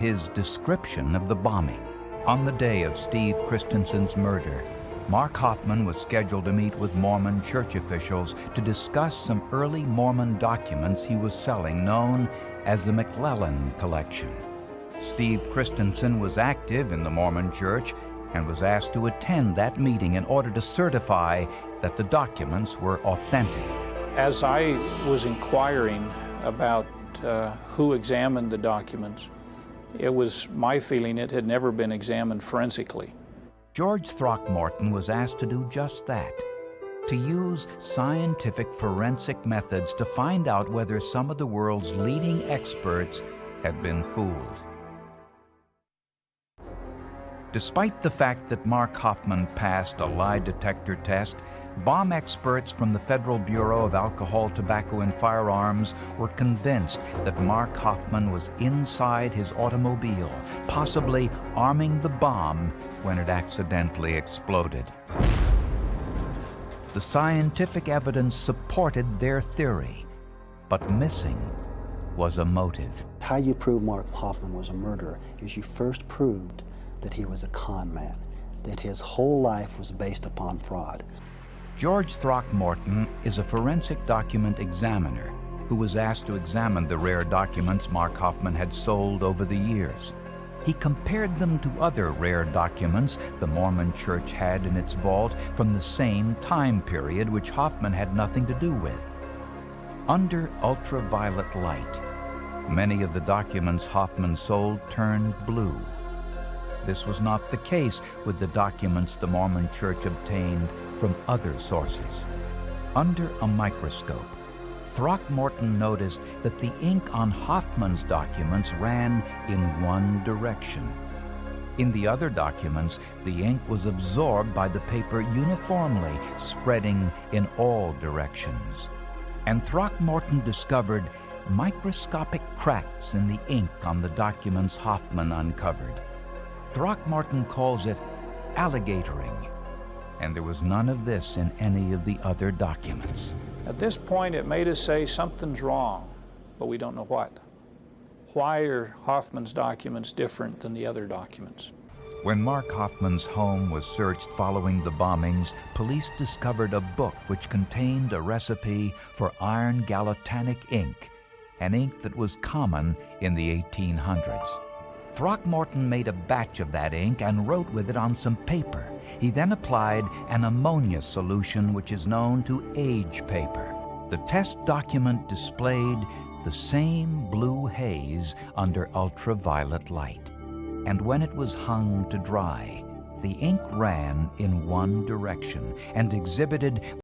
his description of the bombing. On the day of Steve Christensen's murder, Mark Hofmann was scheduled to meet with Mormon church officials to discuss some early Mormon documents he was selling, known as the McClellan Collection. Steve Christensen was active in the Mormon church and was asked to attend that meeting in order to certify that the documents were authentic. As I was inquiring about who examined the documents, it was my feeling it had never been examined forensically. George Throckmorton was asked to do just that, to use scientific forensic methods to find out whether some of the world's leading experts had been fooled. Despite the fact that Mark Hofmann passed a lie detector test, bomb experts from the Federal Bureau of Alcohol, Tobacco, and Firearms were convinced that Mark Hofmann was inside his automobile, possibly arming the bomb when it accidentally exploded. The scientific evidence supported their theory, but missing was a motive. How you prove Mark Hofmann was a murderer is you first proved that he was a con man, that his whole life was based upon fraud. George Throckmorton is a forensic document examiner who was asked to examine the rare documents Mark Hofmann had sold over the years. He compared them to other rare documents the Mormon Church had in its vault from the same time period, which Hofmann had nothing to do with. Under ultraviolet light, many of the documents Hofmann sold turned blue. This was not the case with the documents the Mormon Church obtained from other sources. Under a microscope, Throckmorton noticed that the ink on Hofmann's documents ran in one direction. In the other documents, the ink was absorbed by the paper uniformly, spreading in all directions. And Throckmorton discovered microscopic cracks in the ink on the documents Hofmann uncovered. Throckmorton calls it alligatoring, and there was none of this in any of the other documents. At this point, it made us say something's wrong, but we don't know what. Why are Hofmann's documents different than the other documents? When Mark Hofmann's home was searched following the bombings, police discovered a book which contained a recipe for iron gallatanic ink, an ink that was common in the 1800s. Throckmorton made a batch of that ink and wrote with it on some paper. He then applied an ammonia solution which is known to age paper. The test document displayed the same blue haze under ultraviolet light. And when it was hung to dry, the ink ran in one direction and exhibited